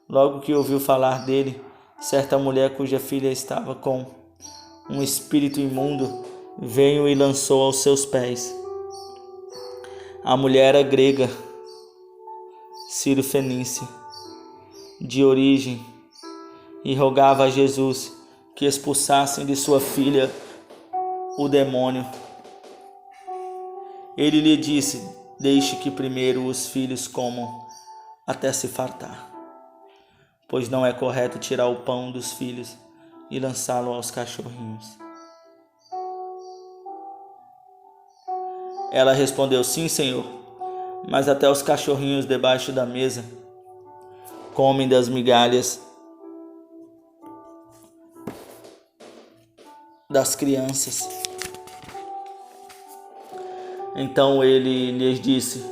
logo que ouviu falar dele, certa mulher cuja filha estava com um espírito imundo veio e lançou aos seus pés. A mulher era grega, Ciro-fenícia, de origem, e rogava a Jesus que expulsassem de sua filha o demônio. Ele lhe disse: deixe que primeiro os filhos comam até se fartar, pois não é correto tirar o pão dos filhos e lançá-lo aos cachorrinhos. Ela respondeu: sim, Senhor, mas até os cachorrinhos debaixo da mesa comem das migalhas das crianças. Então ele lhes disse: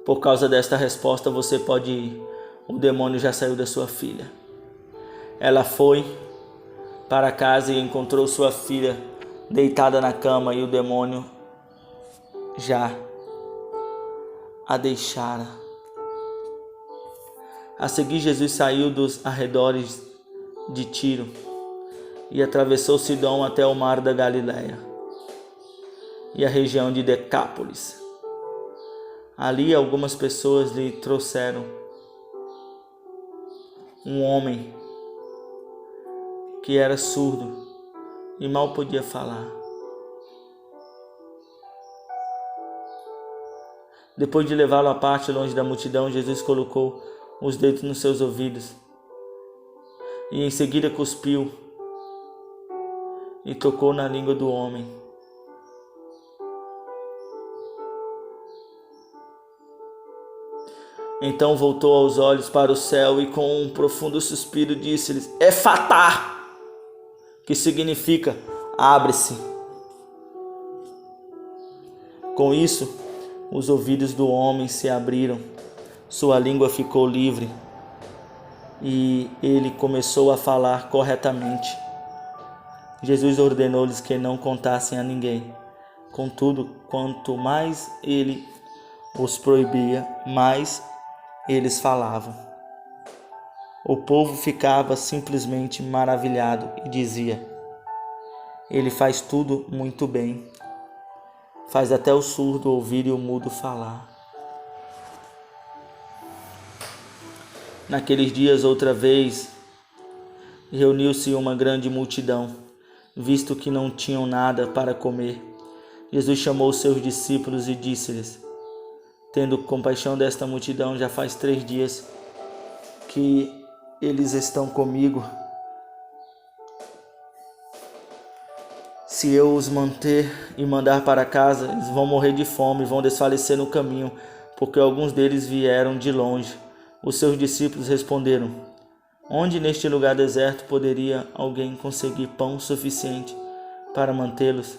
por causa desta resposta você pode ir, o demônio já saiu da sua filha. Ela foi para casa e encontrou sua filha deitada na cama e o demônio já a deixara. A seguir, Jesus saiu dos arredores de Tiro e atravessou Sidom até o mar da Galileia e a região de Decápolis. Ali algumas pessoas lhe trouxeram um homem que era surdo e mal podia falar. Depois de levá-lo à parte longe da multidão, Jesus colocou os dedos nos seus ouvidos e em seguida cuspiu e tocou na língua do homem. Então voltou os olhos para o céu e com um profundo suspiro disse-lhes: Efatá, que significa abre-se. Com isso, os ouvidos do homem se abriram, sua língua ficou livre e ele começou a falar corretamente. Jesus ordenou-lhes que não contassem a ninguém. Contudo, quanto mais ele os proibia, mais eles falavam. O povo ficava simplesmente maravilhado e dizia: Ele faz tudo muito bem. Faz até o surdo ouvir e o mudo falar. Naqueles dias, outra vez, reuniu-se uma grande multidão, visto que não tinham nada para comer. Jesus chamou os seus discípulos e disse-lhes: Tendo compaixão desta multidão, já faz 3 dias que eles estão comigo. Se eu os manter e mandar para casa, eles vão morrer de fome e vão desfalecer no caminho, porque alguns deles vieram de longe. Os seus discípulos responderam: Onde neste lugar deserto poderia alguém conseguir pão suficiente para mantê-los?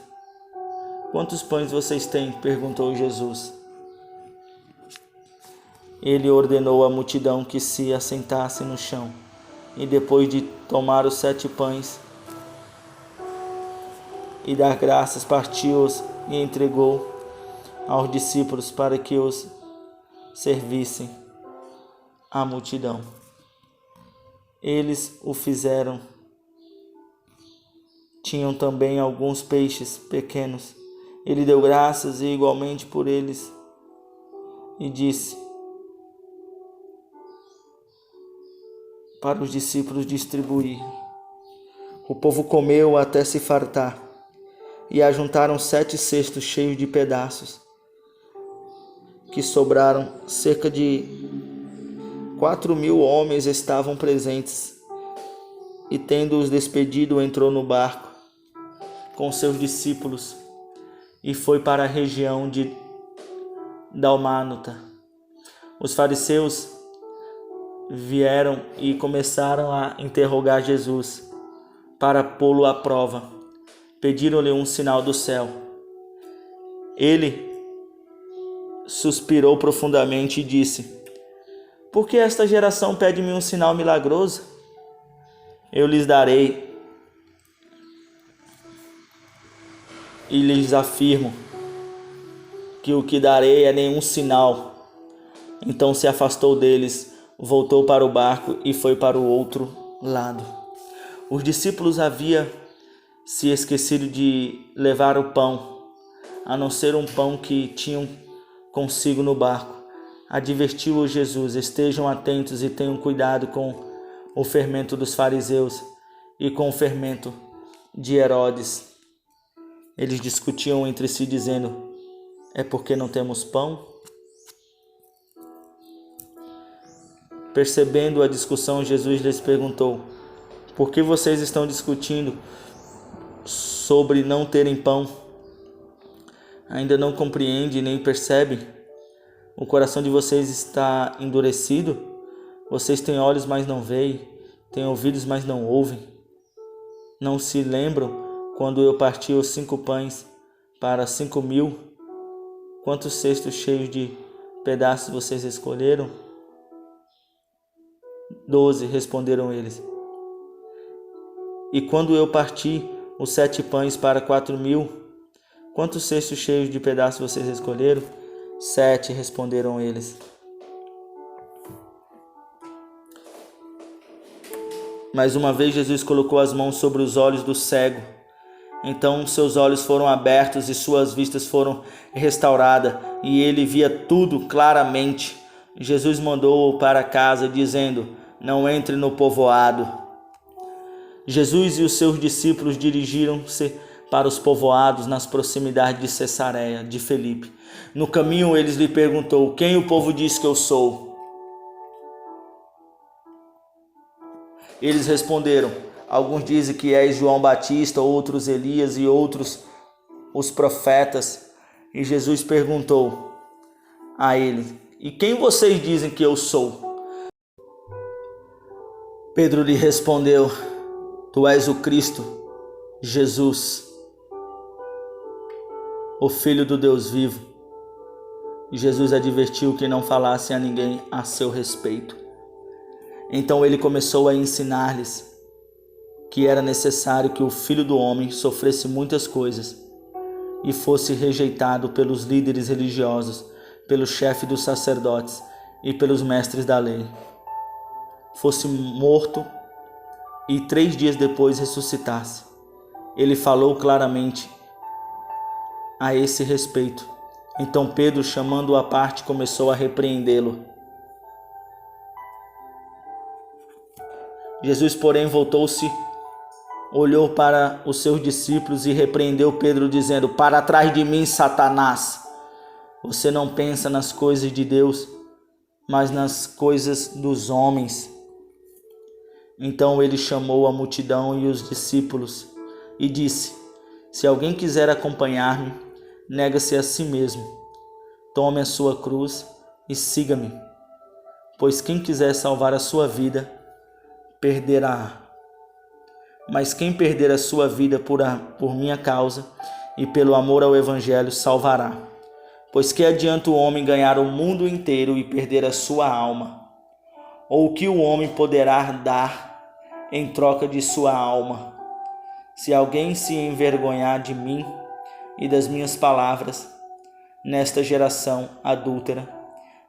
Quantos pães vocês têm? Perguntou Jesus. Ele ordenou à multidão que se assentasse no chão, e depois de tomar os 7 pães e dar graças, partiu-os e entregou aos discípulos para que os servissem à multidão. Eles o fizeram. Tinham também alguns peixes pequenos. Ele deu graças e igualmente por eles e disse para os discípulos distribuir. O povo comeu até se fartar e ajuntaram 7 cestos cheios de pedaços que sobraram. Cerca de 4.000 homens estavam presentes e, tendo-os despedido, entrou no barco com seus discípulos e foi para a região de Dalmánota. Os fariseus vieram e começaram a interrogar Jesus para pô-lo à prova. Pediram-lhe um sinal do céu. Ele suspirou profundamente e disse: Por que esta geração pede-me um sinal milagroso? Eu lhes darei e lhes afirmo que o que darei é nenhum sinal. Então se afastou deles, voltou para o barco e foi para o outro lado. Os discípulos haviam se esquecido de levar o pão, a não ser um pão que tinham consigo no barco. Advertiu-os Jesus: Estejam atentos e tenham cuidado com o fermento dos fariseus e com o fermento de Herodes. Eles discutiam entre si, dizendo: É porque não temos pão? Percebendo a discussão, Jesus lhes perguntou: Por que vocês estão discutindo sobre não terem pão? Ainda não compreendem nem percebem? O coração de vocês está endurecido? Vocês têm olhos, mas não veem, têm ouvidos, mas não ouvem. Não se lembram quando eu parti os 5 pães para 5.000? Quantos cestos cheios de pedaços vocês escolheram? 12, responderam eles. E quando eu parti os 7 pães para 4.000, quantos cestos cheios de pedaços vocês escolheram? 7, responderam eles. Mais uma vez Jesus colocou as mãos sobre os olhos do cego. Então seus olhos foram abertos e suas vistas foram restauradas, e ele via tudo claramente. Jesus mandou-o para casa, dizendo: não entre no povoado. Jesus e os seus discípulos dirigiram-se para os povoados nas proximidades de Cesareia de Filipe. No caminho eles lhe perguntou: quem o povo diz que eu sou? Eles responderam: alguns dizem que és João Batista, outros Elias e outros os profetas. E Jesus perguntou a ele: e quem vocês dizem que eu sou? Pedro lhe respondeu: tu és o Cristo, Jesus, o Filho do Deus vivo. E Jesus advertiu que não falassem a ninguém a seu respeito. Então ele começou a ensinar-lhes que era necessário que o Filho do Homem sofresse muitas coisas e fosse rejeitado pelos líderes religiosos, pelo chefe dos sacerdotes e pelos mestres da lei. Fosse morto e 3 dias depois ressuscitasse. Ele falou claramente a esse respeito. Então Pedro, chamando-o à parte, começou a repreendê-lo. Jesus, porém, voltou-se, olhou para os seus discípulos e repreendeu Pedro, dizendo: para trás de mim, Satanás! Você não pensa nas coisas de Deus, mas nas coisas dos homens. Então ele chamou a multidão e os discípulos e disse: se alguém quiser acompanhar-me, nega-se a si mesmo, tome a sua cruz e siga-me. Pois quem quiser salvar a sua vida, perderá. Mas quem perder a sua vida por minha causa e pelo amor ao Evangelho, salvará. Pois que adianta o homem ganhar o mundo inteiro e perder a sua alma? Ou o que o homem poderá dar em troca de sua alma? Se alguém se envergonhar de mim e das minhas palavras, nesta geração adúltera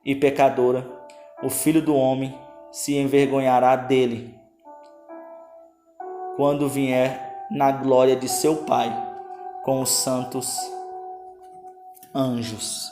e pecadora, o Filho do Homem se envergonhará dele, quando vier na glória de seu Pai com os santos anjos.